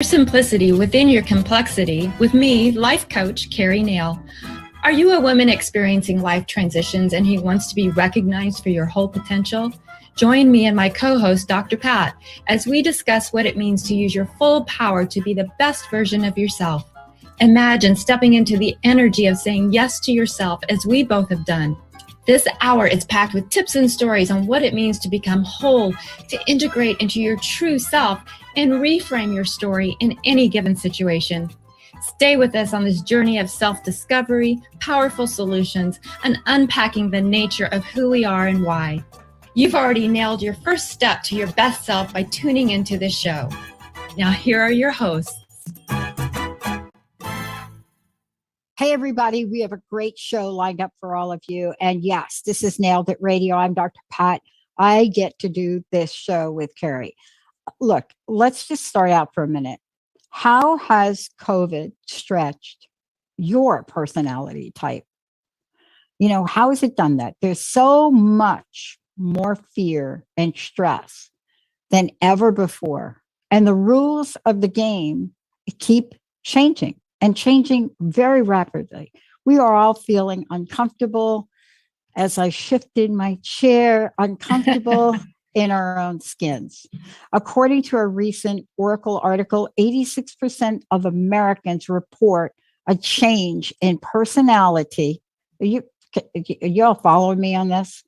Simplicity within your complexity with me, life coach Keri. Are you a woman experiencing life transitions and who wants to be recognized for your whole potential? Join me and my co-host, Dr. Pat, as we discuss what it means to use your full power to be the best version of yourself. Imagine stepping into the energy of saying yes to yourself as we both have done. This hour is packed with tips and stories on what it means to become whole, to integrate into your true self, and reframe your story in any given situation. Stay with us on this journey of self-discovery, powerful solutions, and unpacking the nature of who we are and why. You've already nailed your first step to your best self by tuning into this show. Now, here are your hosts. Hey, everybody, we have a great show lined up for all of you. And yes, this is Nailed It Radio. I'm Dr. Pat. I get to do this show with Keri. Look, let's just start out for a minute. How has COVID stretched your personality type? You know, how has it done that? There's so much more fear and stress than ever before. And the rules of the game keep changing. And changing very rapidly. We are all feeling uncomfortable as I shifted my chair, uncomfortable in our own skins. According to a recent Oracle article, 86% of Americans report a change in personality. You all following me on this?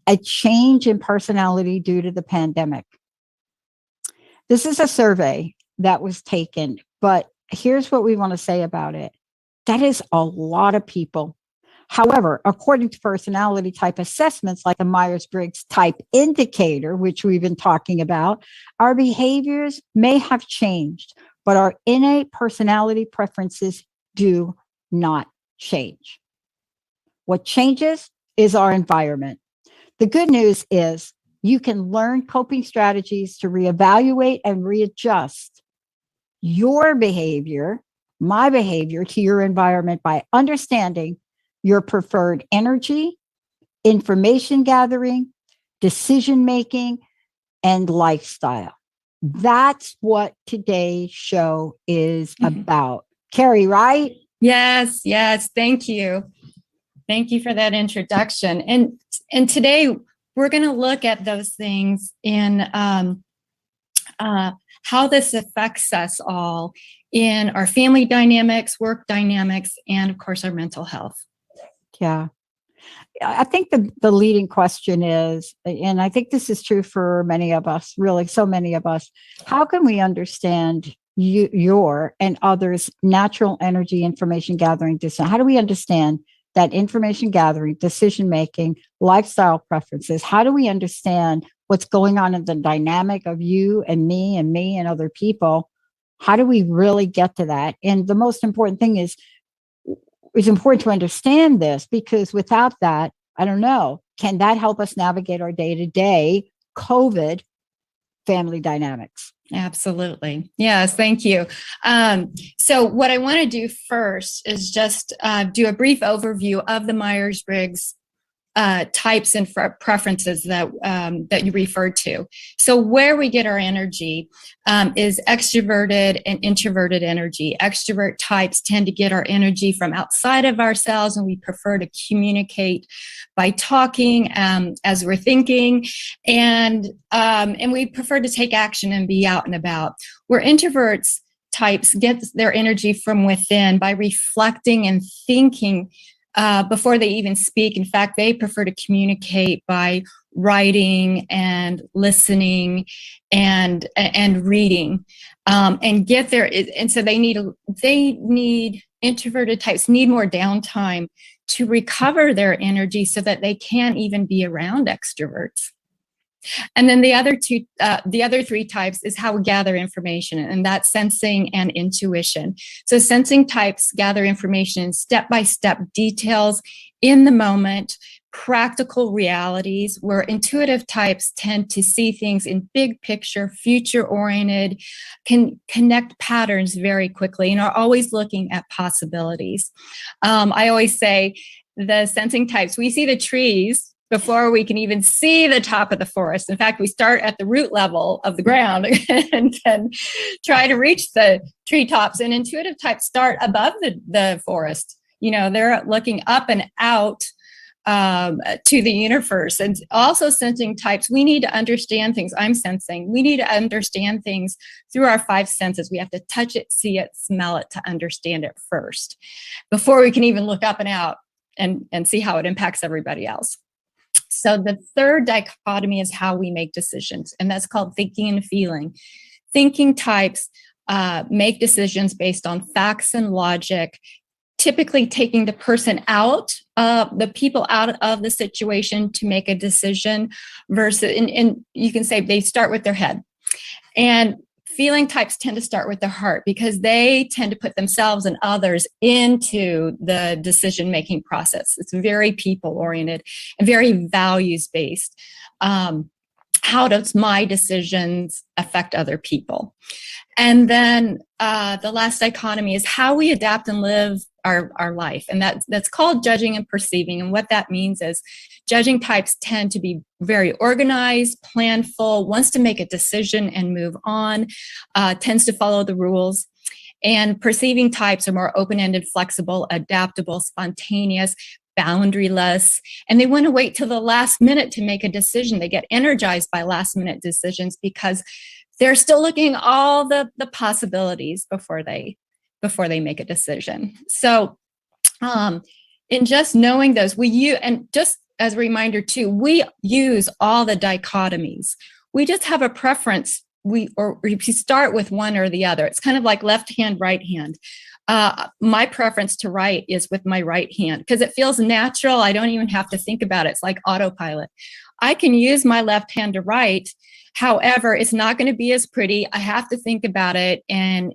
A change in personality due to the pandemic. This is a survey that was taken, but here's what we want to say about it. That is a lot of people. However, according to personality type assessments like the Myers-Briggs type indicator, which we've been talking about, our behaviors may have changed, but our innate personality preferences do not change. What changes is our environment. The good news is you can learn coping strategies to reevaluate and readjust your behavior, my behavior to your environment by understanding your preferred energy, information gathering, decision making, and lifestyle. That's what today's show is about. Keri, right? Yes. Thank you. Thank you for that introduction. And today we're going to look at those things in how this affects us all in our family dynamics, work dynamics, and of course, our mental health. Yeah. I think the leading question is, and I think this is true for many of us, really so many of us, how can we understand your and others' natural energy information gathering? How do we understand that information gathering, decision making, lifestyle preferences? How do we understand what's going on in the dynamic of you and me and other people? How do we really get to that? And the most important thing is, it's important to understand this, because without that, I don't know, can that help us navigate our day-to-day COVID family dynamics? Absolutely. Yes, thank you. So what I want to do first is just do a brief overview of the Myers-Briggs types and preferences that you referred to. So where we get our energy is extroverted and introverted energy. Extrovert types tend to get our energy from outside of ourselves, and we prefer to communicate by talking as we're thinking, and we prefer to take action and be out and about. Where introverts types get their energy from within by reflecting and thinking before they even speak. In fact, they prefer to communicate by writing and listening and reading, and get there. And so they need introverted types need more downtime to recover their energy so that they can even be around extroverts. And then the other three types is how we gather information, and that's sensing and intuition. So sensing types gather information in step-by-step details in the moment, practical realities, where intuitive types tend to see things in big picture, future-oriented, can connect patterns very quickly, and are always looking at possibilities. I always say the sensing types, we see the trees before we can even see the top of the forest. In fact, we start at the root level of the ground and then try to reach the treetops. And intuitive types start above the forest. They're looking up and out to the universe. And also sensing types, we need to understand things. I'm sensing we need to understand things through our five senses. We have to touch it, see it, smell it to understand it first before we can even look up and out and see how it impacts everybody else. So the third dichotomy is how we make decisions, and that's called thinking and feeling. Thinking types make decisions based on facts and logic, typically taking the person out, the people out of the situation to make a decision versus, and you can say they start with their head. And feeling types tend to start with their heart because they tend to put themselves and others into the decision-making process. It's very people-oriented and very values-based. How does my decisions affect other people? And then the last dichotomy is how we adapt and live our life. And that's called judging and perceiving. And what that means is judging types tend to be very organized, planful, wants to make a decision and move on, tends to follow the rules. And perceiving types are more open-ended, flexible, adaptable, spontaneous, boundaryless, and they want to wait till the last minute to make a decision. They get energized by last minute decisions because they're still looking at all the possibilities before they make a decision. So in just knowing those, and just as a reminder too, we use all the dichotomies. We just have a preference. We start with one or the other. It's kind of like left hand, right hand. My preference to write is with my right hand because it feels natural. I don't even have to think about it. It's like autopilot. I can use my left hand to write. However, it's not going to be as pretty. I have to think about it, and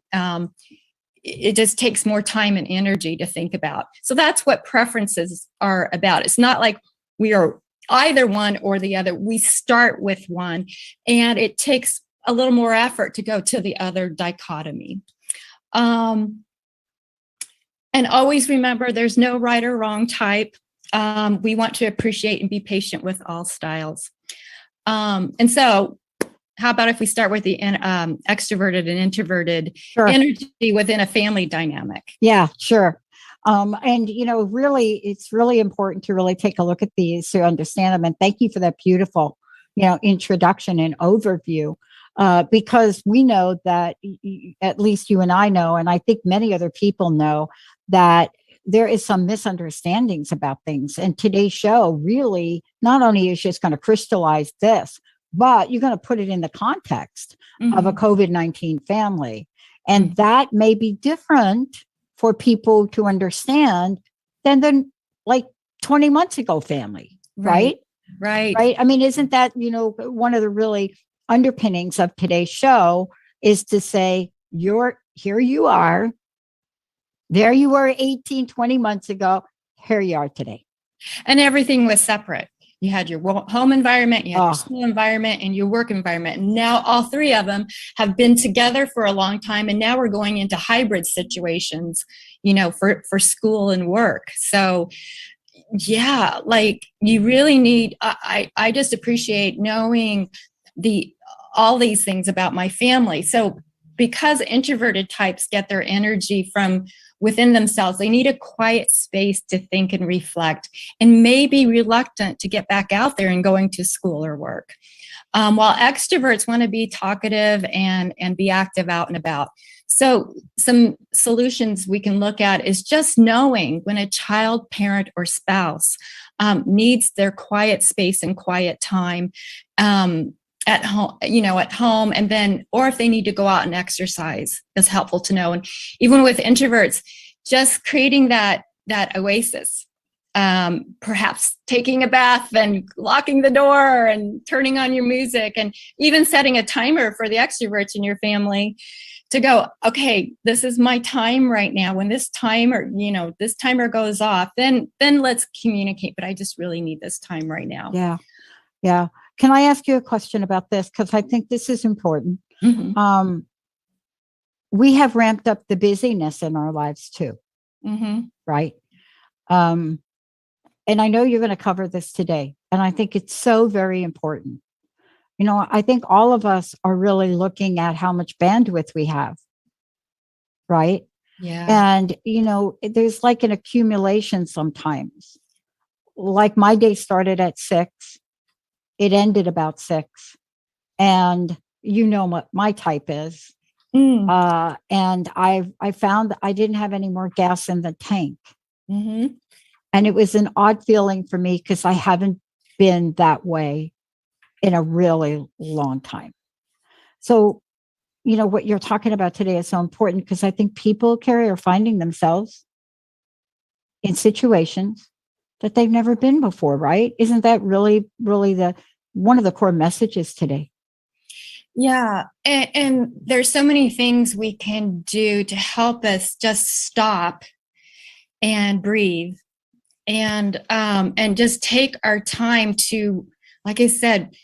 it just takes more time and energy to think about. So that's what preferences are about. It's not like we are either one or the other. We start with one, and it takes a little more effort to go to the other dichotomy. And always remember, there's no right or wrong type. We want to appreciate and be patient with all styles. And so how about if we start with the extroverted and introverted energy within a family dynamic? Yeah, sure. And, really, it's really important to really take a look at these to understand them. And thank you for that beautiful, introduction and overview. Because we know that, at least you and I know, and I think many other people know, that there is some misunderstandings about things. And today's show really not only is just going to crystallize this, but you're going to put it in the context of a COVID-19 family. And that may be different for people to understand than the 20 months ago family, right? Right. I mean, isn't that, one of the really underpinnings of today's show is to say, here you are, there you were 18, 20 months ago, here you are today. And everything was separate. You had your home environment, you had your school environment, and your work environment. And now all three of them have been together for a long time. And now we're going into hybrid situations, for school and work. So yeah, you really need, I just appreciate knowing all these things about my family. So because introverted types get their energy from within themselves, they need a quiet space to think and reflect, and may be reluctant to get back out there and going to school or work. While extroverts want to be talkative and be active out and about. So some solutions we can look at is just knowing when a child, parent, or spouse needs their quiet space and quiet time at home, and then, or if they need to go out and exercise is helpful to know. And even with introverts, just creating that oasis, perhaps taking a bath and locking the door and turning on your music, and even setting a timer for the extroverts in your family to go, okay, this is my time right now. When this timer goes off, then let's communicate, but I just really need this time right now. Yeah. Can I ask you a question about this? Because I think this is important. We have ramped up the busyness in our lives too, right? And I know you're going to cover this today. And I think it's so very important. I think all of us are really looking at how much bandwidth we have, right? Yeah. And, there's like an accumulation sometimes. Like my day started at 6, it ended about 6. And you know what my type is. And I found that I didn't have any more gas in the tank. Mm-hmm. And it was an odd feeling for me because I haven't been that way in a really long time. So, what you're talking about today is so important because I think people, Keri, are finding themselves in situations that they've never been before, right? Isn't that really, really one of the core messages today? Yeah. And there's so many things we can do to help us just stop and breathe and just take our time to, like I said,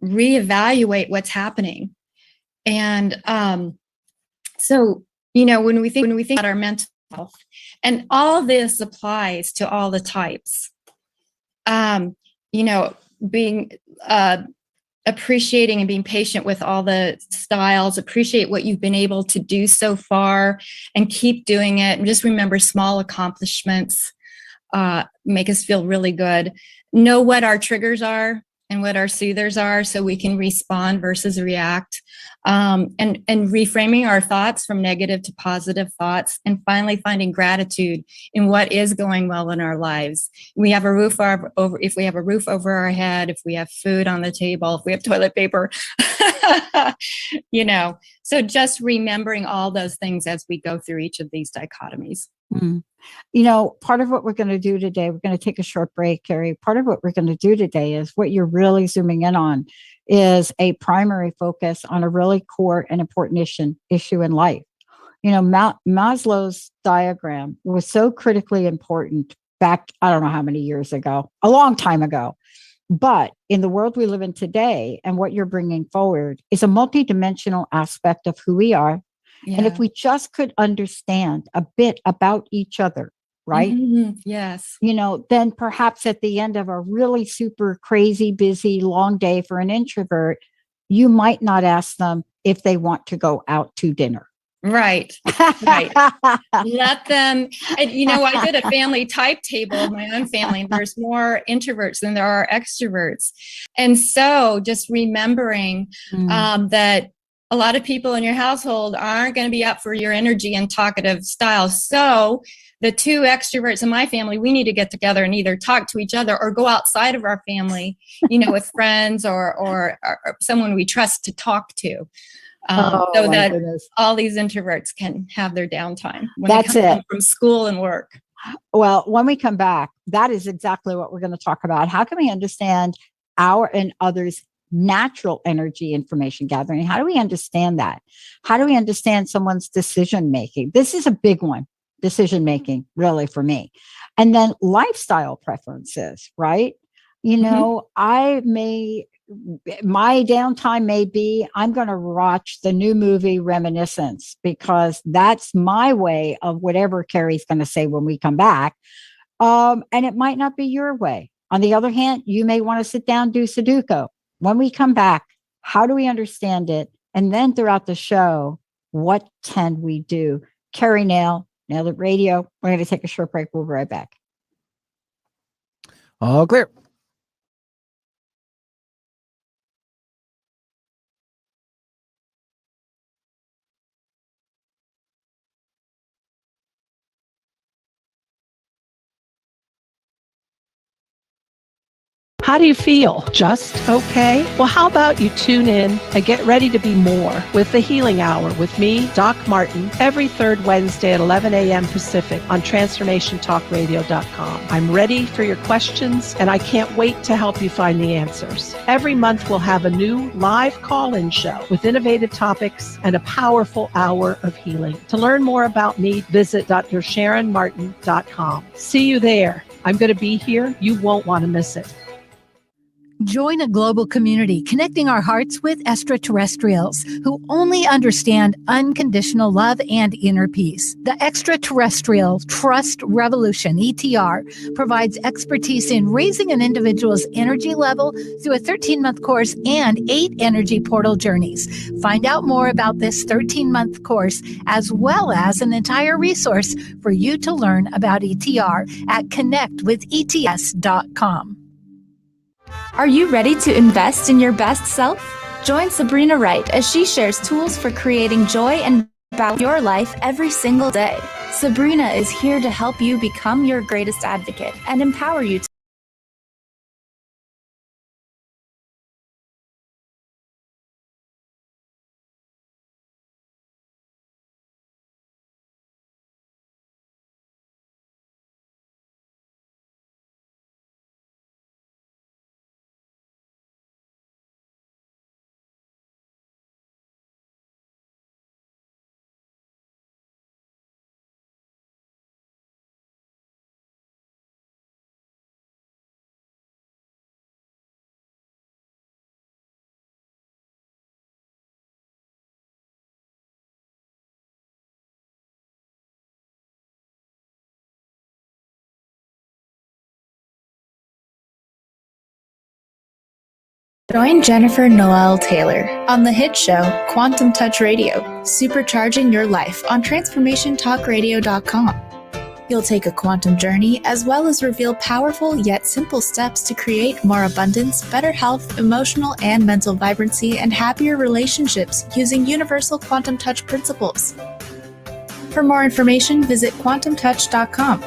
reevaluate what's happening. And so, when we think about our mental health, and all this applies to all the types, being appreciating and being patient with all the styles, appreciate what you've been able to do so far and keep doing it. And just remember small accomplishments make us feel really good. Know what our triggers are and what our soothers are so we can respond versus react. And reframing our thoughts from negative to positive thoughts, and finally finding gratitude in what is going well in our lives. We have a roof over, if we have a roof over our head, if we have food on the table, if we have toilet paper, so just remembering all those things as we go through each of these dichotomies. Mm. Part of what we're going to do today, we're going to take a short break, Keri. Part of what we're going to do today is what you're really zooming in on is a primary focus on a really core and important issue in life. Maslow's diagram was so critically important back, I don't know how many years ago, a long time ago. But in the world we live in today, and what you're bringing forward is a multidimensional aspect of who we are. Yeah. And if we just could understand a bit about each other, right? Mm-hmm. Yes. Then perhaps at the end of a really super crazy, busy, long day for an introvert, you might not ask them if they want to go out to dinner. Right. Let them, and I did a family type table of my own family, and there's more introverts than there are extroverts. And so just remembering that a lot of people in your household aren't going to be up for your energy and talkative style. So the 2 extroverts in my family, we need to get together and either talk to each other or go outside of our family, with friends or someone we trust to talk to. So that goodness. All these introverts can have their downtime when That's they come it. From school and work. Well, when we come back, that is exactly what we're going to talk about. How can we understand our and others' natural energy information gathering? How do we understand that? How do we understand someone's decision making? This is a big one, decision making, really, for me. And then lifestyle preferences, right? My downtime may be, I'm going to watch the new movie Reminiscence because that's my way of whatever Keri's going to say when we come back. And it might not be your way. On the other hand, you may want to sit down, do Sudoku. When we come back, how do we understand it? And then throughout the show, what can we do? Keri Nailed It Radio. We're going to take a short break. We'll be right back. All clear. How do you feel? Just okay? Well, how about you tune in and get ready to be more with the Healing Hour with me, Doc Martin, every third Wednesday at 11 a.m. Pacific on TransformationTalkRadio.com. I'm ready for your questions, and I can't wait to help you find the answers. Every month, we'll have a new live call-in show with innovative topics and a powerful hour of healing. To learn more about me, visit drsharonmartin.com. See you there. I'm going to be here. You won't want to miss it. Join a global community connecting our hearts with extraterrestrials who only understand unconditional love and inner peace. The Extraterrestrial Trust Revolution, ETR, provides expertise in raising an individual's energy level through a 13-month course and 8 energy portal journeys. Find out more about this 13-month course as well as an entire resource for you to learn about ETR at connectwithets.com. Are you ready to invest in your best self? Join Sabrina Wright as she shares tools for creating joy and balance in your life every single day. Sabrina is here to help you become your greatest advocate and empower you to join Jennifer Noel Taylor on the hit show Quantum Touch Radio, supercharging your life on transformationtalkradio.com. You'll take a quantum journey as well as reveal powerful yet simple steps to create more abundance, better health, emotional and mental vibrancy, and happier relationships using universal quantum touch principles. For more information, visit quantumtouch.com.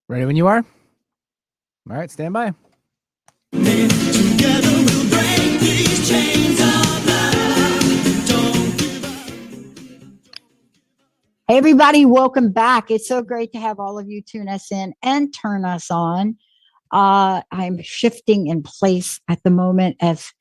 Ready when you are? All right, stand by. Together we'll break these chains of love. Don't give up. Hey, everybody, welcome back. It's so great to have all of you tune us in and turn us on. I'm shifting in place at the moment, as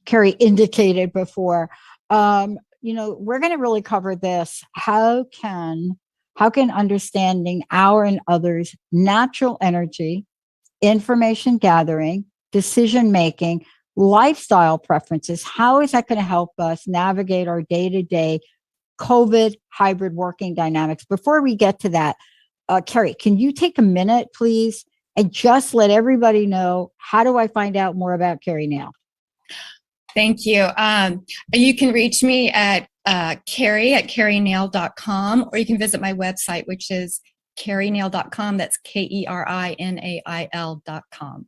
Keri indicated before. We're going to really cover this. How can understanding our and others' natural energy, information gathering, decision making, lifestyle preferences, how is that going to help us navigate our day-to-day COVID hybrid working dynamics? Before we get to that, Keri, can you take a minute, please, and just let everybody know, how do I find out more about Keri now? Thank you. You can reach me at Keri at kerinail.com, or you can visit my website, which is kerinail.com. That's KERINAIL.com.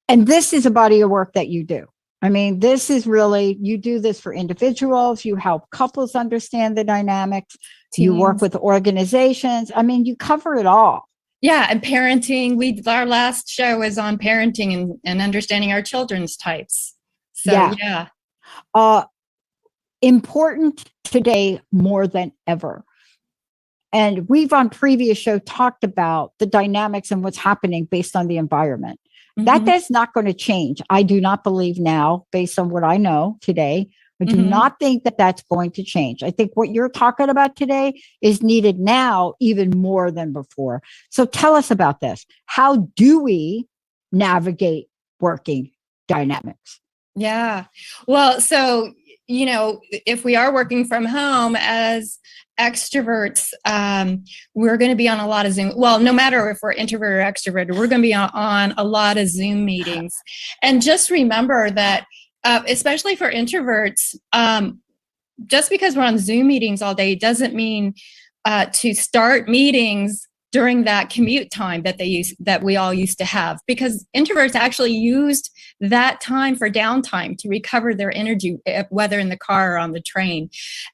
And this is a body of work that you do. I mean, this is really, you do this for individuals, you help couples understand the dynamics, you work with organizations. I mean, you cover it all. Yeah, and parenting. Our last show was on parenting and understanding our children's types. So yeah. Important today more than ever. And we've on previous show talked about the dynamics and what's happening based on the environment. Mm-hmm. That is not going to change. I do not believe now, based on what I know today, I do not think that that's going to change. I think what you're talking about today is needed now even more than before. So tell us about this. How do we navigate working dynamics? Yeah. Well, so, if we are working from home as extroverts, we're going to be on a lot of Zoom. Well, no matter if we're introvert or extrovert, we're going to be on a lot of Zoom meetings. And just remember that, especially for introverts, just because we're on Zoom meetings all day doesn't mean to start meetings during that commute time that we all used to have, because introverts actually used that time for downtime to recover their energy, whether in the car or on the train.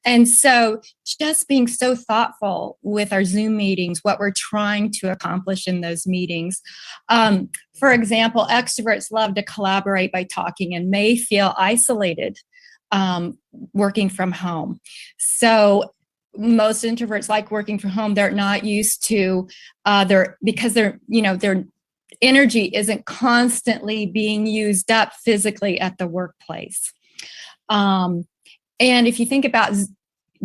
And so just being so thoughtful with our Zoom meetings, what we're trying to accomplish in those meetings. For example, extroverts love to collaborate by talking and may feel isolated working from home. So most introverts like working from home. They're not used to because their energy isn't constantly being used up physically at the workplace. And if you think about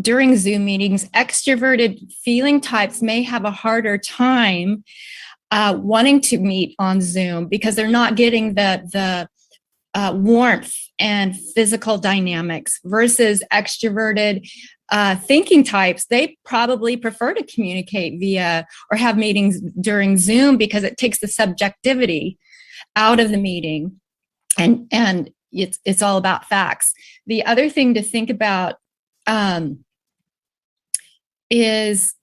during Zoom meetings, extroverted feeling types may have a harder time wanting to meet on Zoom because they're not getting the warmth and physical dynamics versus extroverted thinking types. They probably prefer to communicate via or have meetings during Zoom because it takes the subjectivity out of the meeting, and it's all about facts. The other thing to think about is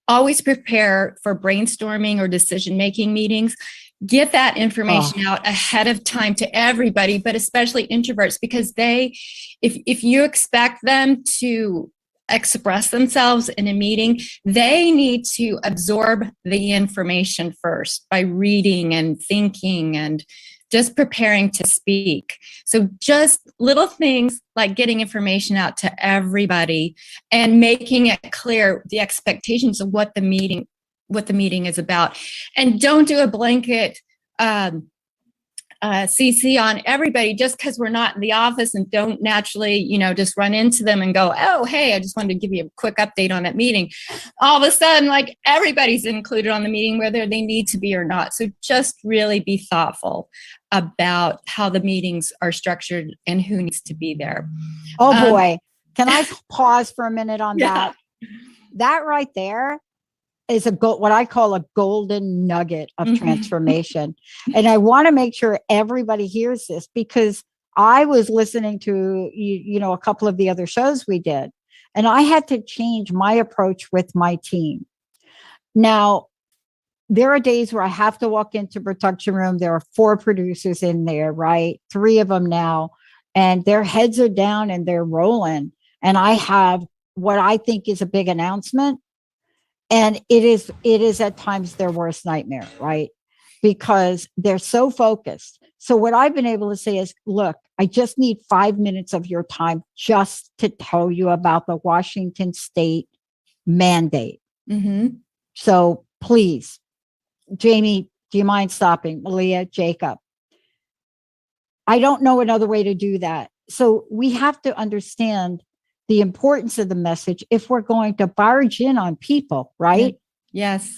always prepare for brainstorming or decision-making meetings. Get that information out ahead of time to everybody, but especially introverts, because if you expect them to express themselves in a meeting, they need to absorb the information first by reading and thinking and just preparing to speak. So just little things like getting information out to everybody and making it clear the expectations of what the meeting is about. And don't do a blanket CC on everybody just because we're not in the office, and don't naturally, just run into them and go, oh, hey, I just wanted to give you a quick update on that meeting. All of a sudden, like, everybody's included on the meeting, whether they need to be or not. So just really be thoughtful about how the meetings are structured and who needs to be there. Oh boy. Can I pause for a minute on Yeah. that? That right there is what I call a golden nugget of transformation. And I want to make sure everybody hears this, because I was listening to, a couple of the other shows we did, and I had to change my approach with my team. Now, there are days where I have to walk into production room. There are 4 producers in there, right? 3 of them now, and their heads are down and they're rolling. And I have what I think is a big announcement. And it is at times their worst nightmare, right? Because they're so focused. So what I've been able to say is, look, I just need 5 minutes of your time just to tell you about the Washington State mandate. So please, Jamie, do you mind stopping? Malia, Jacob. I don't know another way to do that. So we have to understand the importance of the message if we're going to barge in on people, right? Yes.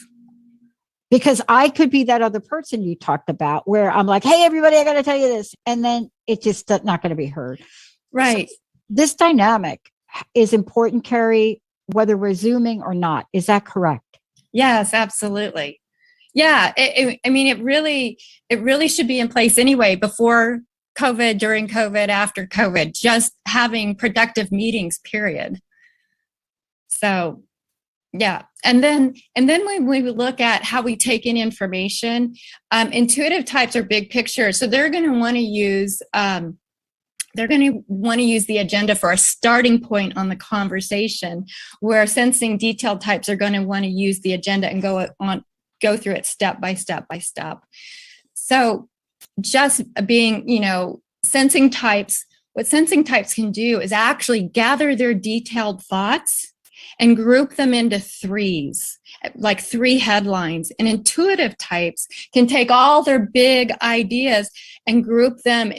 Because I could be that other person you talked about where I'm like, hey, everybody, I got to tell you this. And then it's just not going to be heard. Right. So this dynamic is important, Keri, whether we're Zooming or not. Is that correct? Yes, absolutely. Yeah. It really should be in place anyway, before COVID, during COVID, after COVID, just having productive meetings, period. So, yeah. And then when we look at how we take in information, intuitive types are big picture. So they're going to want to use, the agenda for a starting point on the conversation, where sensing detailed types are going to want to use the agenda and go through it step by step by step. So just being, sensing types, what sensing types can do is actually gather their detailed thoughts and group them into 3s, like 3 headlines. And intuitive types can take all their big ideas and group them,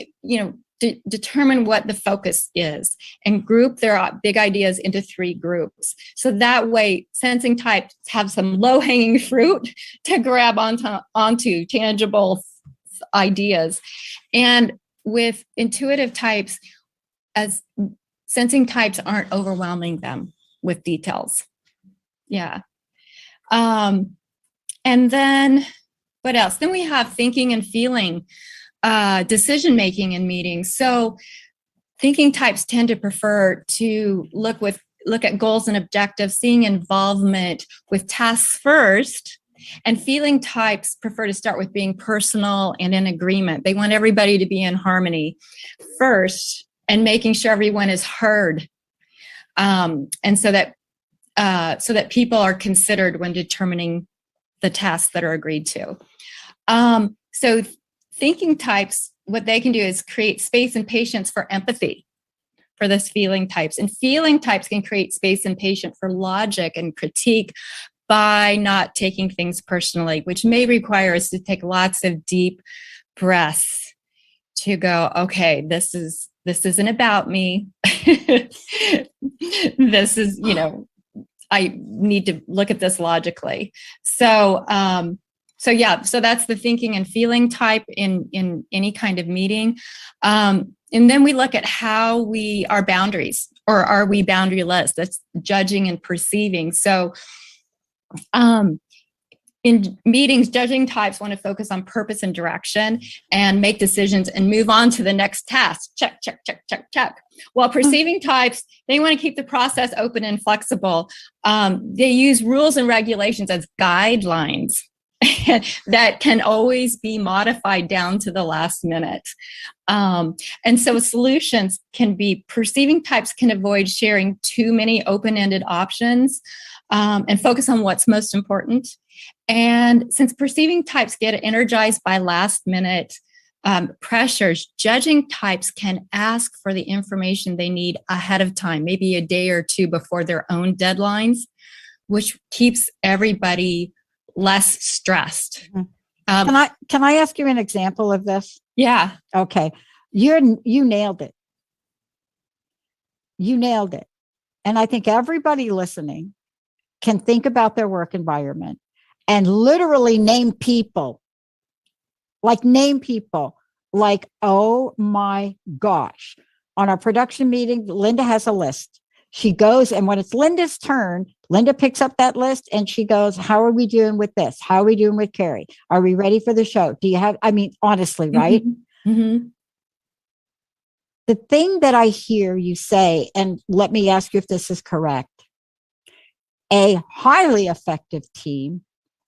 determine what the focus is and group their big ideas into 3 groups. So that way, sensing types have some low-hanging fruit to grab onto tangible ideas. And with intuitive types, as sensing types aren't overwhelming them with details. Yeah. And then what else? Then we have thinking and feeling, decision-making in meetings. So thinking types tend to prefer to look at goals and objectives, seeing involvement with tasks first. And feeling types prefer to start with being personal and in agreement. They want everybody to be in harmony first and making sure everyone is heard. And so that people are considered when determining the tasks that are agreed to. So thinking types, what they can do is create space and patience for empathy for this feeling types. And feeling types can create space and patience for logic and critique by not taking things personally, which may require us to take lots of deep breaths to go, okay, this isn't about me. This is, I need to look at this logically. So that's the thinking and feeling type in any kind of meeting. And then we look at how our boundaries, or are we boundaryless? That's judging and perceiving. So in meetings, judging types want to focus on purpose and direction and make decisions and move on to the next task. Check, check, check, check, check. While perceiving types, they want to keep the process open and flexible. They use rules and regulations as guidelines that can always be modified down to the last minute. And so solutions can be, perceiving types can avoid sharing too many open-ended options and focus on what's most important. And since perceiving types get energized by last minute pressures, judging types can ask for the information they need ahead of time, maybe a day or two before their own deadlines, which keeps everybody less stressed. Can I ask you an example of this? Yeah. Okay. You nailed it. You nailed it. And I think everybody listening can think about their work environment and literally name people, like, oh my gosh. On our production meeting, Linda has a list. She goes, and when it's Linda's turn, Linda picks up that list and she goes, how are we doing with this? How are we doing with Keri? Are we ready for the show? Do you have, honestly, right? Mm-hmm. Mm-hmm. The thing that I hear you say, and let me ask you if this is correct, a highly effective team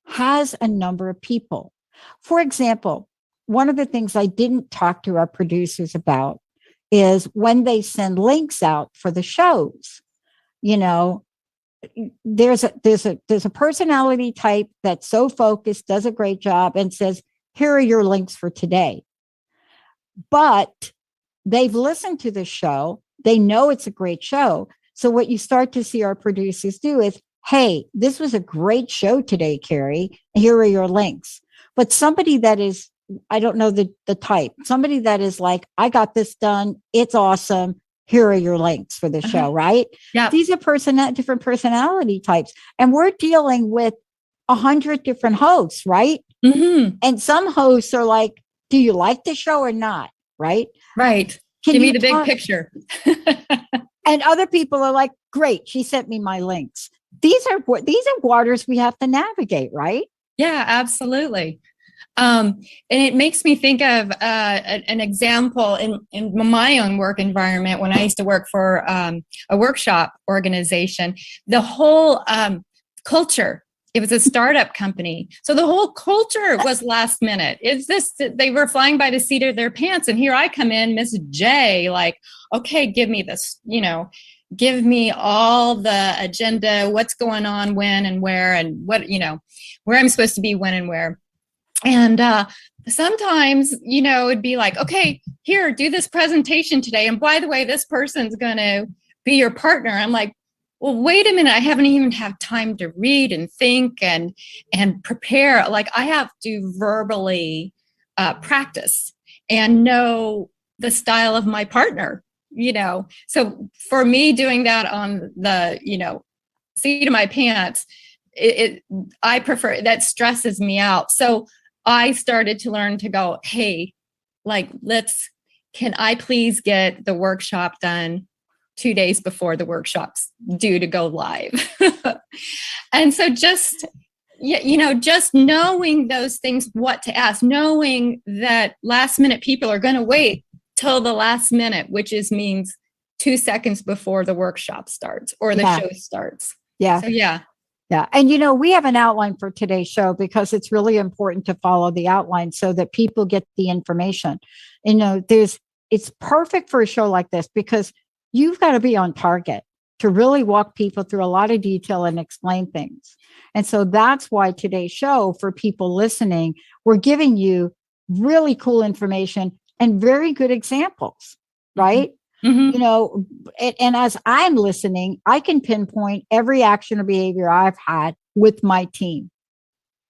has a number of people. For example, one of the things I didn't talk to our producers about is when they send links out for the shows, there's a personality type that's so focused, does a great job, and says, here are your links for today. But they've listened to the show. They know it's a great show. So what you start to see our producers do is, hey, this was a great show today, Keri. Here are your links. But somebody that is, I don't know the type, somebody that is like, I got this done. It's awesome. Here are your links for the show, right? Yeah. These are different personality types. And we're dealing with 100 different hosts, right? Mm-hmm. And some hosts are like, do you like the show or not? Right? Right. Give me the big picture. And other people are like, great, she sent me my links. These are waters we have to navigate, right? Yeah, absolutely. And it makes me think of an example in my own work environment when I used to work for a workshop organization. The whole culture, it was a startup company. So the whole culture was last minute. They were flying by the seat of their pants. And here I come in, Miss J, like, okay, give me this, give me all the agenda, what's going on, when and where, and what, where I'm supposed to be, when and where. And sometimes, it'd be like, okay, here, do this presentation today. And by the way, this person's going to be your partner. I'm like, well, wait a minute. I haven't even had time to read and think and prepare. Like, I have to verbally practice and know the style of my partner, So for me, doing that on the, seat of my pants, I prefer, that stresses me out. So I started to learn to go, hey, like, can I please get the workshop done 2 days before the workshop's due to go live? And so just knowing those things, what to ask, knowing that last minute people are going to wait till the last minute, which means 2 seconds before the workshop starts or the show starts. Yeah. So yeah. Yeah. And, we have an outline for today's show because it's really important to follow the outline so that people get the information. It's perfect for a show like this because you've got to be on target to really walk people through a lot of detail and explain things. And so that's why today's show, for people listening, we're giving you really cool information and very good examples, right? Mm-hmm. And as I'm listening, I can pinpoint every action or behavior I've had with my team,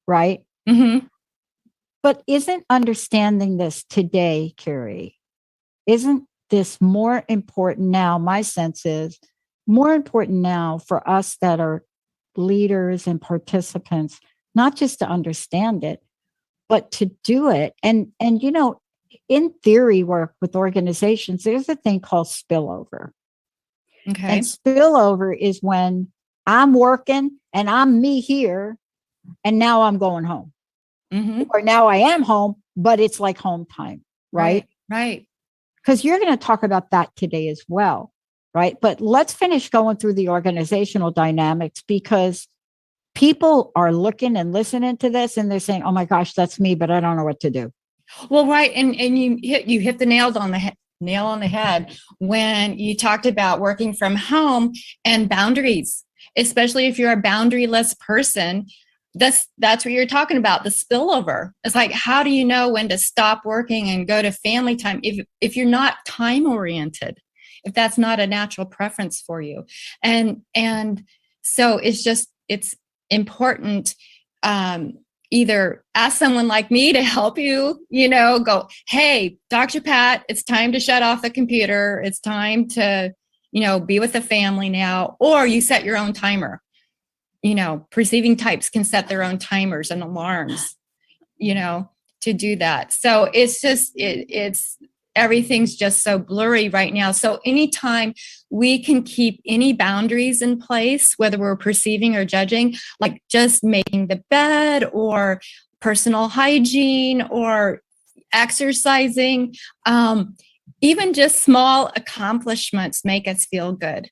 right? Mm-hmm. But isn't understanding this today, Keri, isn't this more important now? My sense is more important now for us that are leaders and participants, not just to understand it, but to do it. And in theory work with organizations, there's a thing called spillover. Okay. And spillover is when I'm working and I'm me here, and now I'm going home. Mm-hmm. Or now I am home, but it's like home time, right? Right. Because you're going to talk about that today as well, right? But let's finish going through the organizational dynamics, because people are looking and listening to this and they're saying, oh my gosh, that's me, but I don't know what to do. Well, right. And you hit the nail on the head when you talked about working from home and boundaries, especially if you're a boundaryless person. That's what you're talking about, the spillover. It's like, how do you know when to stop working and go to family time if you're not time oriented, if that's not a natural preference for you? And so it's important, either ask someone like me to help you, go, hey, Dr. Pat, it's time to shut off the computer. It's time to, be with the family now, or you set your own timer. Perceiving types can set their own timers and alarms, to do that. So it's just, it's everything's just so blurry right now. So anytime we can keep any boundaries in place, whether we're perceiving or judging, like just making the bed or personal hygiene or exercising, even just small accomplishments make us feel good.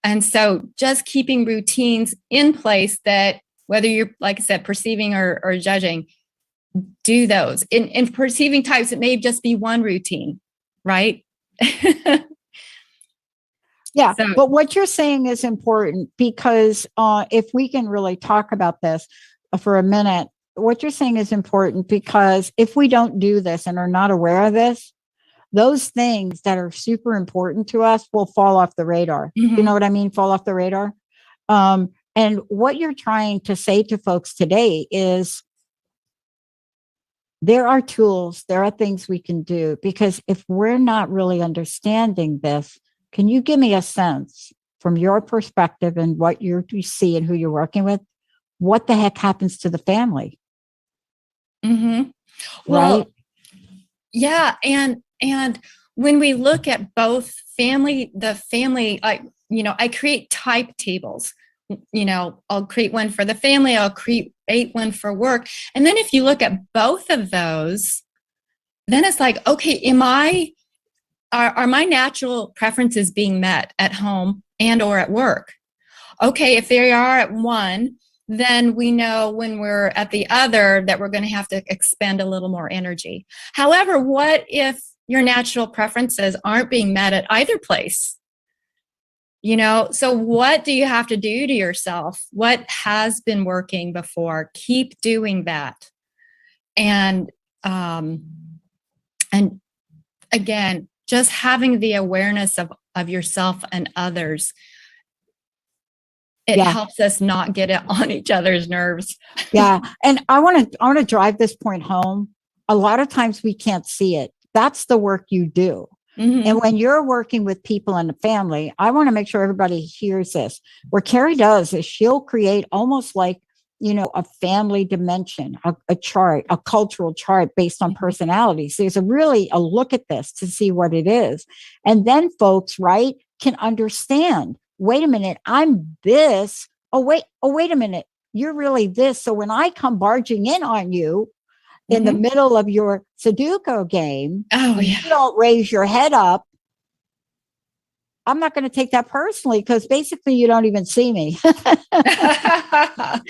And so just keeping routines in place that, whether you're, like I said, perceiving or judging, do those. In perceiving types, it may just be one routine, right? Yeah, So, but what you're saying is important, because if we can really talk about this for a minute, what you're saying is important, because if we don't do this and are not aware of this, those things that are super important to us will fall off the radar. Mhm. You know what I mean? Fall off the radar. And what you're trying to say to folks today is there are tools, there are things we can do, because if we're not really understanding this, can you give me a sense from your perspective and what you see and who you're working with, what the heck happens to the family? mm-hmm. Well, Right? yeah. And when we look at both the family, I create type tables. I'll create one for the family, I'll create one for work. And then if you look at both of those, then it's like, okay, are my natural preferences being met at home and or at work? Okay, if they are at one, then we know when we're at the other that we're going to have to expend a little more energy. However, what if your natural preferences aren't being met at either place? So what do you have to do to yourself? What has been working before? Keep doing that. And again, just having the awareness of yourself and others, it helps us not get it on each other's nerves. Yeah. And I want to drive this point home. A lot of times we can't see it. That's the work you do. Mm-hmm. And when you're working with people in the family, I want to make sure everybody hears this. What Keri does is she'll create almost like, a family dimension, a chart, a cultural chart based on personalities. There's a look at this to see what it is. And then folks, right, can understand, wait a minute, I'm this. Oh, wait a minute. You're really this. So when I come barging in on you in the middle of your Sudoku game, you don't raise your head up, I'm not going to take that personally, because basically you don't even see me. I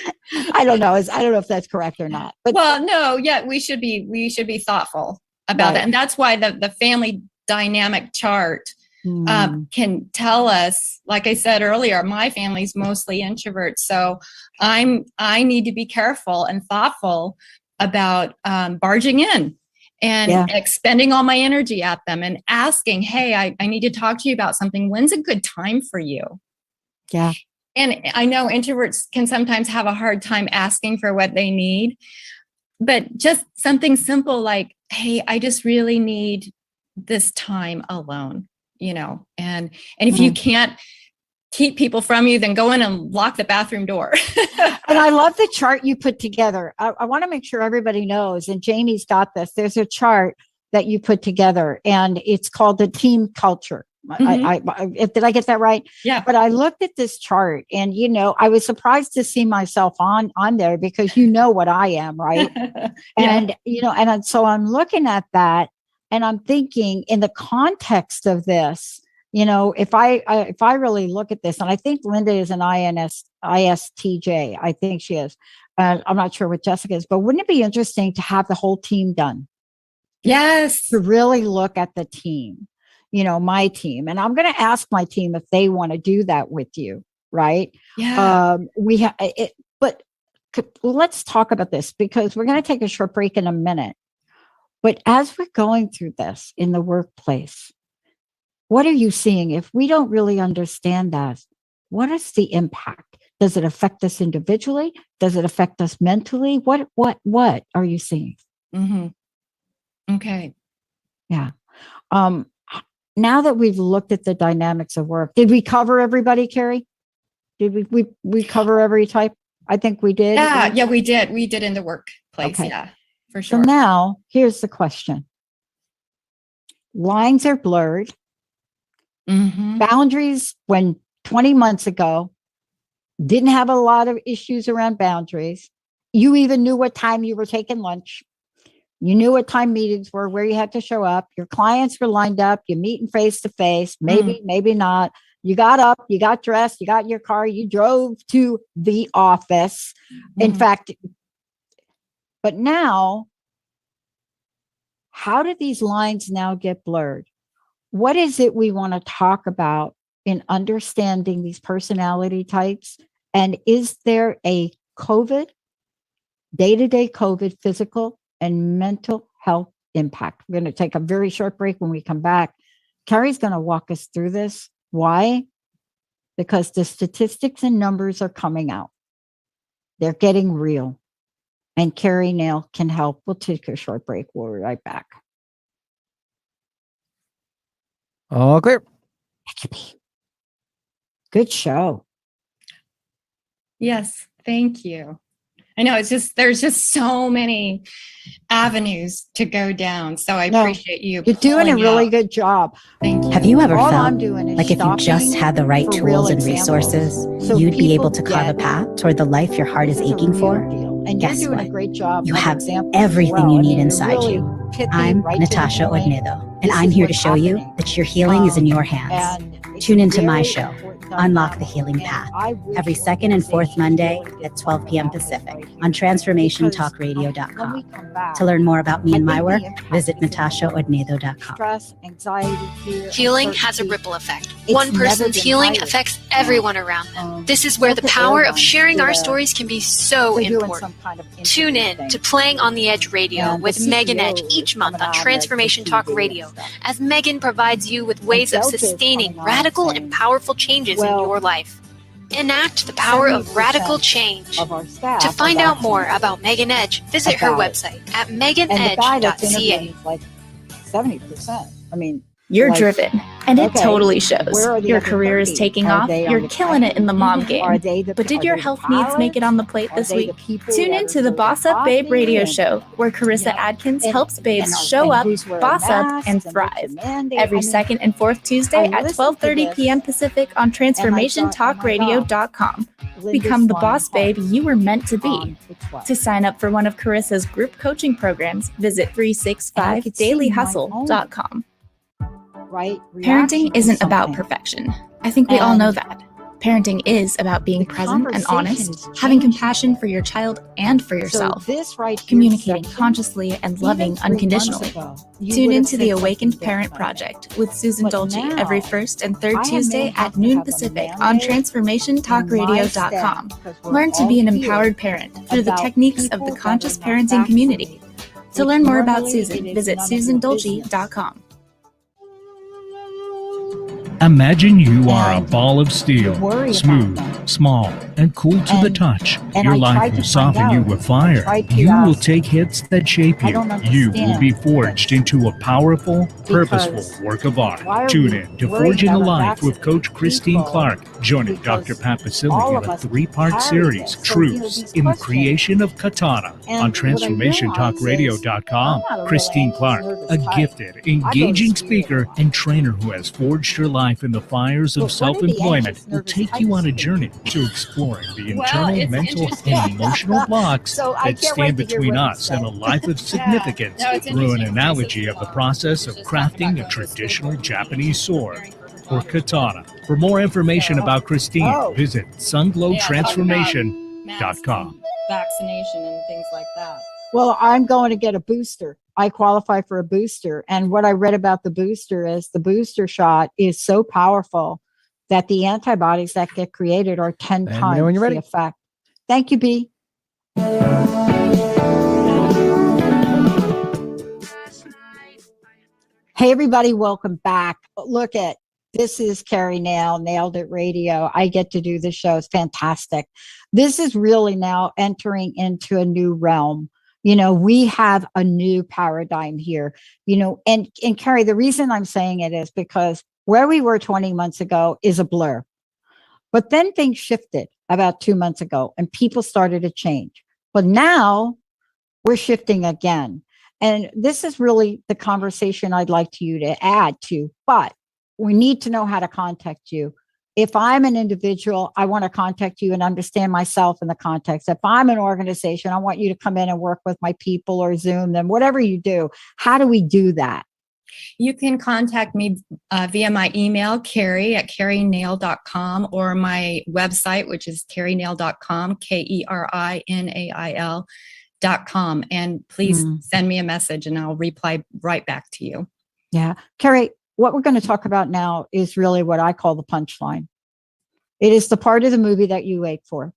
don't know. I don't know if that's correct or not. But well, no, yeah, we should be thoughtful about that. And that's why the family dynamic chart can tell us, like I said earlier, my family's mostly introverts. So I need to be careful and thoughtful about barging in and expending all my energy at them and asking, hey, I need to talk to you about something. When's a good time for you? Yeah. And I know introverts can sometimes have a hard time asking for what they need, but just something simple like, hey, I just really need this time alone, and if you can't keep people from you, then go in and lock the bathroom door. And I love the chart you put together. I want to make sure everybody knows, and Jamie's got this. There's a chart that you put together, and it's called the team culture. Did I get that right? Yeah. But I looked at this chart, and I was surprised to see myself on there, because what I am, right? And so I'm looking at that, and I'm thinking in the context of this. If I really look at this, and I think Linda is an ISTJ, I think she is. I'm not sure what Jessica is, but wouldn't it be interesting to have the whole team done? Yes. To really look at the team, my team. And I'm going to ask my team if they want to do that with you, right? Yeah. But let's talk about this, because we're going to take a short break in a minute. But as we're going through this in the workplace, what are you seeing? If we don't really understand that, what is the impact? Does it affect us individually? Does it affect us mentally? What are you seeing? Mm-hmm. Okay. Yeah. Now that we've looked at the dynamics of work, did we cover everybody, Keri? Did we cover every type? I think we did. Yeah, we did. We did in the workplace. Okay. Yeah, for sure. So now here's the question. Lines are blurred. Mm-hmm. Boundaries, when 20 months ago, didn't have a lot of issues around boundaries. You even knew what time you were taking lunch. You knew what time meetings were, where you had to show up. Your clients were lined up. You're meeting face to face. Maybe not. You got up, you got dressed, you got in your car, you drove to the office. In fact, but now, how did these lines now get blurred? What is it we want to talk about in understanding these personality types? And is there a COVID, day-to-day COVID, physical and mental health impact? We're going to take a very short break. When we come back, Keri's going to walk us through this. Why? Because the statistics and numbers are coming out. They're getting real. And Keri Nail can help. We'll take a short break. We'll be right back. All clear. Good show. Yes, thank you. I know there's just so many avenues to go down. So I appreciate you. You're doing a really good job. Thank you. Have you ever All felt I'm doing is like if you just had the right for real tools and examples, resources, so you'd be people able to carve a get path toward the life your heart is It's a aching real for? deal. And Guess you're doing what? a great job. You of have examples as everything well. you I need mean, you're inside really you. pithy, I'm right to the Natasha point. Odnedo, and This I'm is here to what's show you happening. that your healing is in your hands. And it's Tune into my very show, important Unlock the dynamic. Healing And Path, I wish every second and fourth Monday organizations at 12 p.m. really get Pacific right here. on Because when we transformationtalkradio.com. come back, To learn more about me I and my think work, the impact visit is in natashaodnedo.com. stress, anxiety, fear, Healing has a uncertainty. ripple effect. It's One never person's been healing higher. affects everyone around them. This is where the Delta power of Airlines sharing did our a- stories can be so they're doing important. some kind of Tune interview in thing. to Playing on the Edge Radio And the with Megan CEO Edge is each month coming on on Transformation the Talk TV Radio, and stuff. as Megan provides you with ways of Delta is sustaining coming on radical saying, and powerful changes in well, your life. Enact the power of 70% radical change. of our staff To find are out more vaccinated. about Megan Edge, visit her About it. website at And the guy that's interviewing meganedge.ca. is like 70%. I mean, You're like, driven, and it okay, totally shows. where are the Your other career is 30? taking Are off. they on You're the killing it in the mom game. Are they the, But did are your they the health needs make it on the plate Are this they the week? people Tune that in are to the serving Boss Up Babe coffee radio and- show, where Carissa Yeah. Adkins and- helps babes and show up, who's wearing boss up, masks and what's thrive. the mandate. Every I mean, second and fourth Tuesday I at listened 12:30 to this, p.m. Pacific on and I thought, oh my TransformationTalkRadio.com. Linda's Become the flying boss babe home you were meant to be. on the 12th. To sign up for one of Carissa's group coaching programs, visit And I could see my 365dailyhustle.com. right? Parenting reaction to isn't about something. perfection. I think we all know And that. Parenting is about being the present and honest, conversation's having changed. compassion for your child and for yourself, So this right here communicating section, consciously and even loving 3 months unconditionally. ago, you Tune would have into the said Awakened something Parent different. Project with Susan But Dolce now, every first and third I may Tuesday have at to noon have a Pacific on mandate in my TransformationTalkRadio.com. staff, 'cause we're Learn to all be an here empowered parent through the about techniques of people the that conscious are not parenting community. vaccinated, To which learn more about normally Susan, it is visit none of your business. SusanDolce.com. Imagine you are a ball of steel, worry about smooth, them. small, and cool to the And- touch. and Your I life tried will to soften find you out. with I fire. tried to You will ask. take hits that shape I you. don't You will be understand forged this. into a powerful, Because purposeful work of art. why are Tune we in to worried Forging a about Life with unvaccinated Coach Christine people? Clark. Joining Because Dr. Pat all Basili of in a us 3-part carry series, this. So, you know, Truths these in the questions. Creation of Katana And on what I realize is TransformationTalkRadio.com. I'm not a real Christine anxious, Clark, nervous a type. gifted, I go to engaging spirit a speaker lot. and trainer who has forged her life in the fires But of what do the self-employment, anxious, will nervous take you types on a think? journey to exploring the Well, internal, it's mental, interesting. and emotional blocks So I that can't stand wait to hear between what you us and say. a life of significance No, it's through an interesting. analogy of the process of crafting a traditional Japanese sword or katana. For more information about Christine, Oh. visit sunglowtransformation.com. Vaccination and things like that. Well, I'm going to get a booster. I qualify for a booster. And what I read about the booster is the booster shot is so powerful that the antibodies that get created are 10 And you times know when you're the ready. effect. Thank you, B. Hey, everybody, welcome back. Look at this is Keri now, Nailed It Radio. I get to do this show. It's fantastic. This is really now entering into a new realm. You know, we have a new paradigm here, you know, and Keri, the reason I'm saying it is because where we were 20 months ago is a blur. But then things shifted about 2 months ago and people started to change. But now we're shifting again. And this is really the conversation I'd like you to add to, but we need to know how to contact you. If I'm an individual, I want to contact you and understand myself in the context. If I'm an organization, I want you to come in and work with my people or Zoom them, whatever you do. How do we do that? You can contact me via my email, Keri at kerinail.com, or my website, which is kerinail.com, KERINAIL.com. And please send me a message and I'll reply right back to you. Yeah. Keri, what we're going to talk about now is really what I call the punchline. It is the part of the movie that you wait for.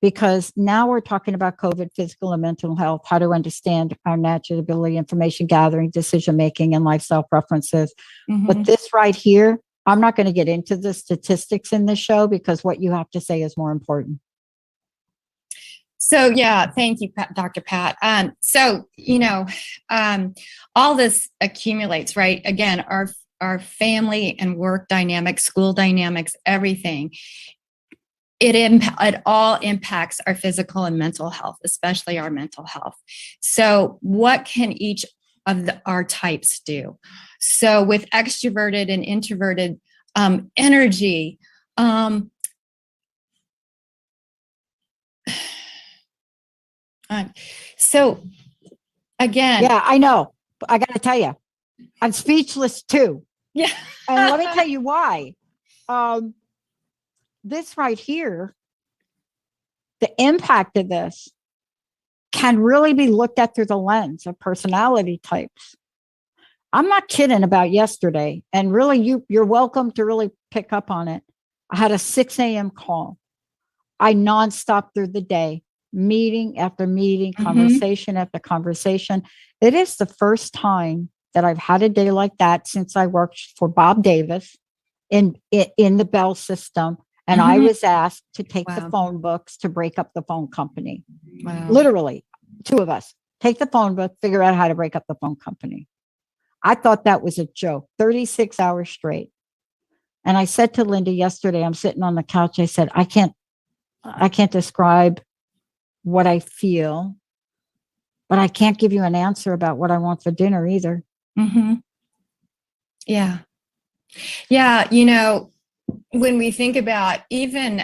Because now we're talking about COVID, physical and mental health, how to understand our natural ability, information gathering, decision making, and lifestyle preferences. But this right here, I'm not going to get into the statistics in this show because what you have to say is more important. So, yeah, thank you, Dr. Pat. So, you know, all this accumulates, right? Again, our family and work dynamics, school dynamics, everything. It all impacts our physical and mental health, especially our mental health. So what can each of our types do? So with extroverted and introverted energy, so again. Yeah, I know. I got to tell you, I'm speechless too. Yeah. And let me tell you why. This right here, the impact of this can really be looked at through the lens of personality types. I'm not kidding about yesterday. And really, you're welcome to really pick up on it. I had a 6 a.m. call. I nonstop through the day, meeting after meeting, conversation after conversation. It is the first time that I've had a day like that since I worked for Bob Davis in the Bell system. And I was asked to take the phone books to break up the phone company. Wow. Literally, 2 of us take the phone book, figure out how to break up the phone company. I thought that was a joke, 36 hours straight. And I said to Linda yesterday, I'm sitting on the couch. I said, I can't describe what I feel, but I can't give you an answer about what I want for dinner either. Yeah. Yeah. You know, when we think about even,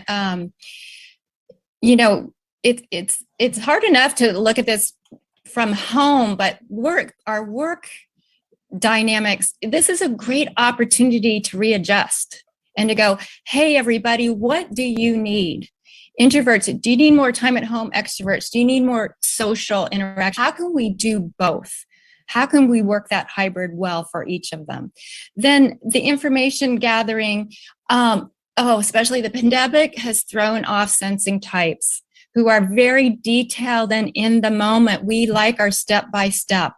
you know, it's hard enough to look at this from home, but our work dynamics, this is a great opportunity to readjust and to go, hey, everybody, what do you need? Introverts, do you need more time at home? Extroverts, do you need more social interaction? How can we do both? How can we work that hybrid well for each of them? Then the information gathering, especially the pandemic has thrown off sensing types who are very detailed and in the moment. We like our step by step.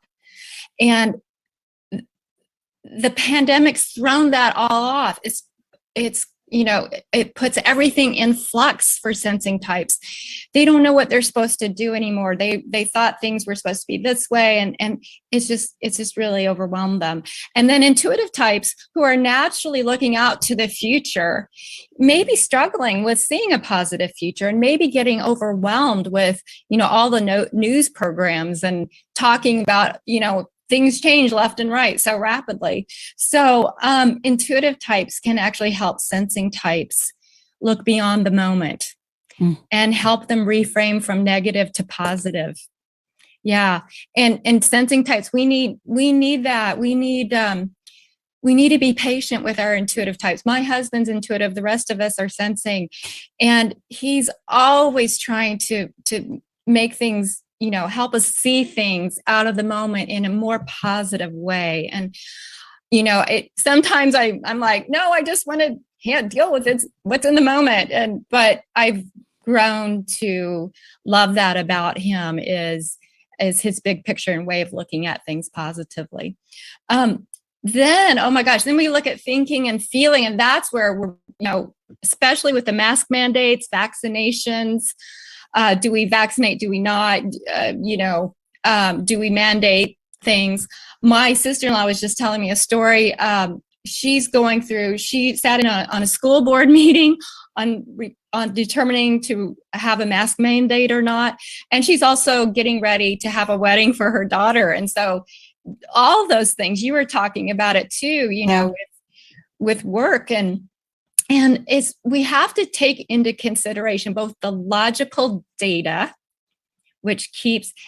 And the pandemic's thrown that all off. It's it puts everything in flux for sensing types. They don't know what they're supposed to do anymore. They thought things were supposed to be this way, and it's just really overwhelmed them. And then intuitive types, who are naturally looking out to the future, maybe struggling with seeing a positive future, and maybe getting overwhelmed with all the news programs and talking about things change left and right so rapidly. So intuitive types can actually help sensing types look beyond the moment and help them reframe from negative to positive. Yeah. And sensing types, we need that. We need to be patient with our intuitive types. My husband's intuitive. The rest of us are sensing. And he's always trying to make things, help us see things out of the moment in a more positive way. And, sometimes I'm like, no, I just want to deal with it, what's in the moment. But I've grown to love that about him, is his big picture and way of looking at things positively. Then, oh my gosh, then we look at thinking and feeling, and that's where we're, especially with the mask mandates, vaccinations. Do we vaccinate? Do we not? Do we mandate things? My sister-in-law was just telling me a story. She sat in on a school board meeting on determining to have a mask mandate or not. And she's also getting ready to have a wedding for her daughter. And so all those things, you were talking about it too, with work, and we have to take into consideration both the logical data, which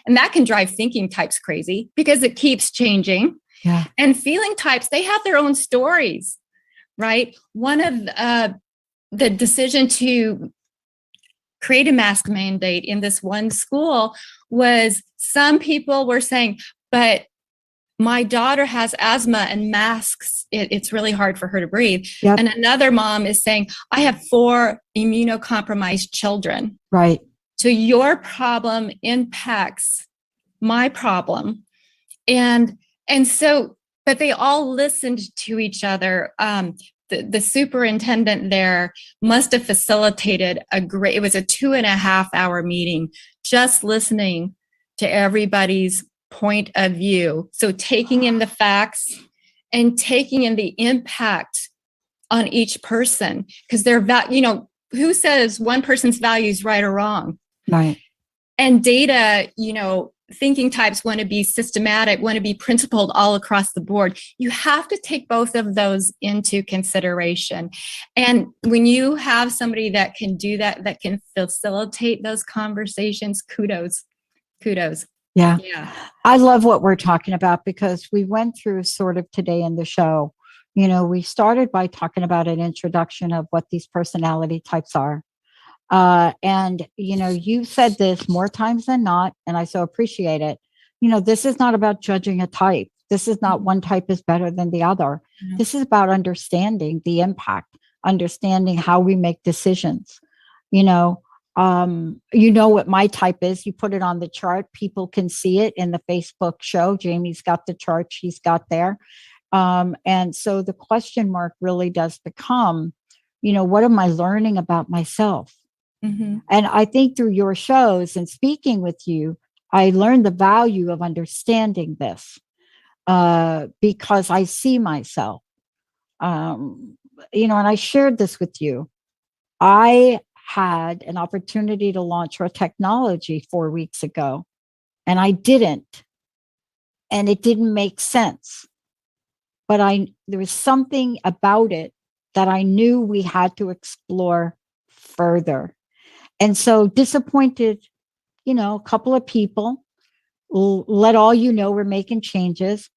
and that can drive thinking types crazy because it keeps changing. Yeah. And feeling types, they have their own stories, right? One of the decision to create a mask mandate in this one school was some people were saying, but my daughter has asthma and masks, it's really hard for her to breathe. Yep. And another mom is saying, I have 4 immunocompromised children. Right. So your problem impacts my problem. And so, but they all listened to each other. The superintendent there must have facilitated it was a 2.5-hour meeting, just listening to everybody's point of view. So taking in the facts and taking in the impact on each person, because who says one person's value is right or wrong? Right. And data, thinking types want to be systematic, want to be principled all across the board. You have to take both of those into consideration. And when you have somebody that can do that can facilitate those conversations, kudos. Yeah. Yeah. I love what we're talking about, because we went through sort of today in the show. We started by talking about an introduction of what these personality types are. And you said this more times than not, and I so appreciate it. This is not about judging a type. This is not one type is better than the other. Mm-hmm. This is about understanding the impact, understanding how we make decisions. What my type is. You put it on the chart. People can see it in the Facebook show. Jamie's got the chart she's got there. And so the question mark really does become, what am I learning about myself? Mm-hmm. And I think through your shows and speaking with you, I learned the value of understanding this, because I see myself, and I shared this with you. I had an opportunity to launch our technology 4 weeks ago, and I didn't, and it didn't make sense. But there was something about it that I knew we had to explore further. And so disappointed, a couple of people, let all we're making changes.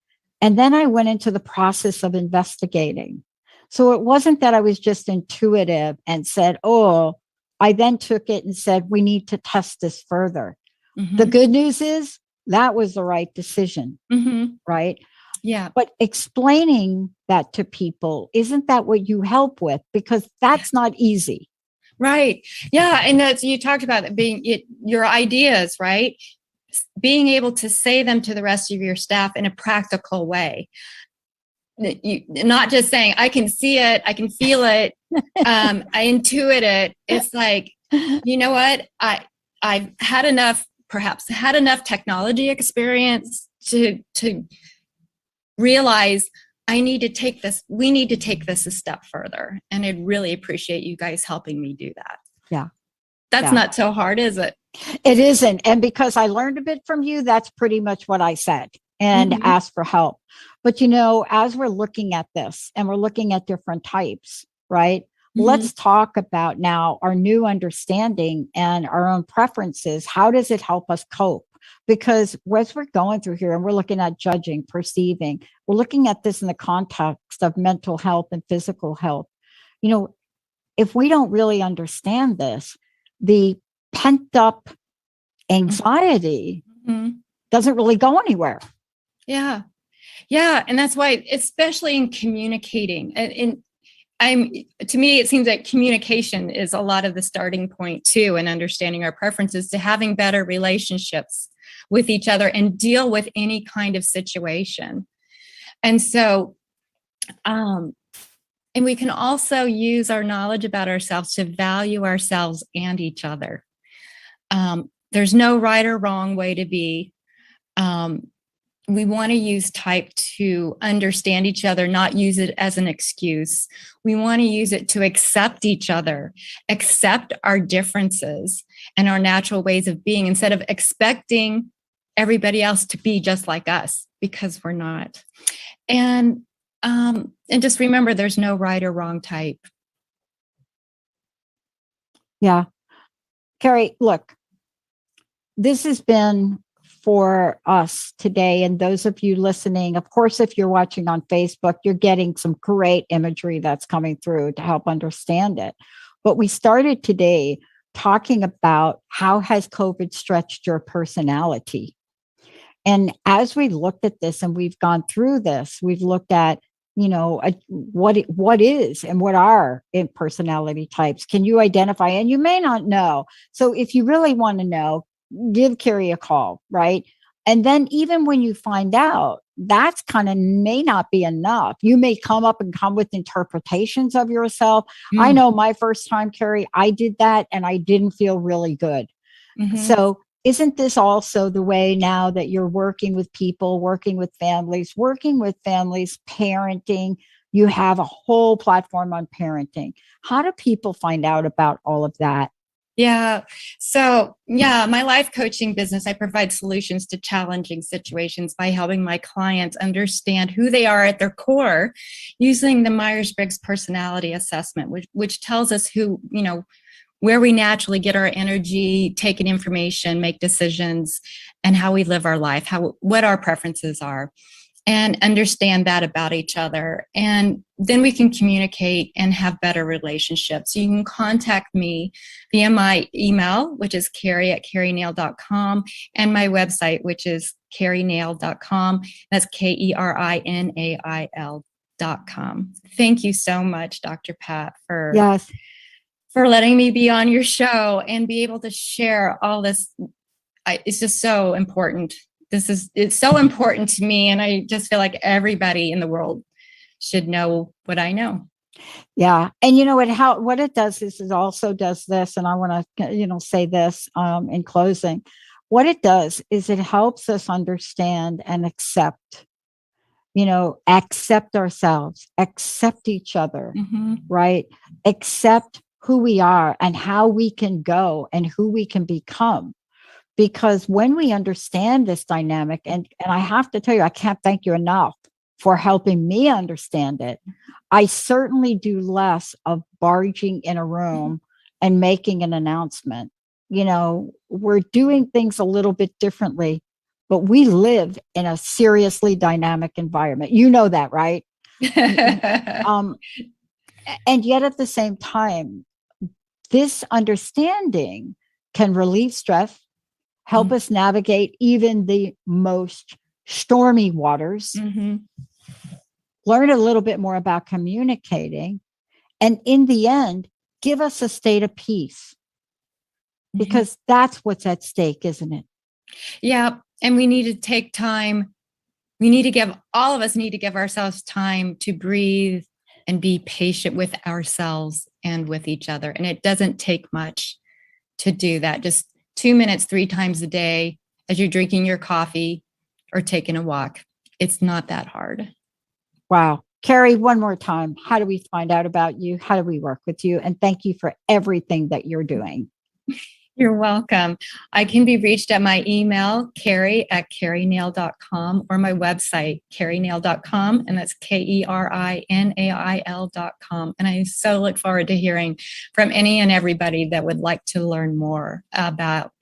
And then I went into the process of investigating. So it wasn't that I was just intuitive and said, I then took it and said, we need to test this further. Mm-hmm. The good news is that was the right decision, mm-hmm. right? Yeah. But explaining that to people, isn't that what you help with? Because that's not easy. Right. Yeah. And that's, you talked about it your ideas, right? Being able to say them to the rest of your staff in a practical way. not just saying, I can see it, I can feel it, I intuit it. It's like, you know what? I've had enough, perhaps had enough technology experience to realize we need to take this a step further. And I'd really appreciate you guys helping me do that. Yeah. That's not so hard, is it? It isn't. And because I learned a bit from you, that's pretty much what I said and asked for help. But, as we're looking at this and we're looking at different types, right? Let's talk about now our new understanding and our own preferences. How does it help us cope? Because as we're going through here and we're looking at judging, perceiving, we're looking at this in the context of mental health and physical health. If we don't really understand this, the pent up anxiety doesn't really go anywhere. Yeah. Yeah. And that's why, especially in communicating, to me, it seems like communication is a lot of the starting point too, and understanding our preferences to having better relationships with each other and deal with any kind of situation. And so, and we can also use our knowledge about ourselves to value ourselves and each other. There's no right or wrong way to be. We want to use type to understand each other, not use it as an excuse. We want to use it to accept each other, accept our differences and our natural ways of being, instead of expecting everybody else to be just like us, because we're not. And just remember, there's no right or wrong type. Yeah. Keri, look, this has been for us today. And those of you listening, of course, if you're watching on Facebook, you're getting some great imagery that's coming through to help understand it. But we started today talking about how has COVID stretched your personality? And as we looked at this and we've gone through this, we've looked at, what is and what are personality types. Can you identify? And you may not know. So if you really want to know, give Keri a call, right? And then even when you find out, that's kind of may not be enough. You may come with interpretations of yourself. I know my first time, Keri, I did that and I didn't feel really good. So isn't this also the way now that you're working with people, working with families, parenting? You have a whole platform on parenting. How do people find out about all of that? Yeah. So, my life coaching business, I provide solutions to challenging situations by helping my clients understand who they are at their core using the Myers-Briggs personality assessment, which tells us who, where we naturally get our energy, take in information, make decisions, and how we live our life, what our preferences are, and understand that about each other. And then we can communicate and have better relationships. So you can contact me via my email, which is Keri@kerinail.com, and my website, which is kerinail.com. That's KERINAIL.com. Thank you so much, Dr. Pat, for letting me be on your show and be able to share all this. It's just so important. It's so important to me. And I just feel like everybody in the world should know what I know. Yeah. And what it does is it also does this. And I want to, say this in closing. What it does is it helps us understand and accept ourselves, accept each other, right? Accept who we are and how we can go and who we can become. Because when we understand this dynamic, and I have to tell you, I can't thank you enough for helping me understand it. I certainly do less of barging in a room and making an announcement. We're doing things a little bit differently, but we live in a seriously dynamic environment. You know that, right? And yet at the same time, this understanding can relieve stress, help us navigate even the most stormy waters, learn a little bit more about communicating, and in the end, give us a state of peace. Because that's what's at stake, isn't it? Yeah. And we need to take time all of us need to give ourselves time to breathe and be patient with ourselves and with each other. And it doesn't take much to do that. Just 2 minutes, 3 times a day as you're drinking your coffee or taking a walk. It's not that hard. Wow. Keri, one more time. How do we find out about you? How do we work with you? And thank you for everything that you're doing. You're welcome. I can be reached at my email, Keri@kerinail.com, or my website, kerinail.com, and that's KERINAIL.com. And I so look forward to hearing from any and everybody that would like to learn more about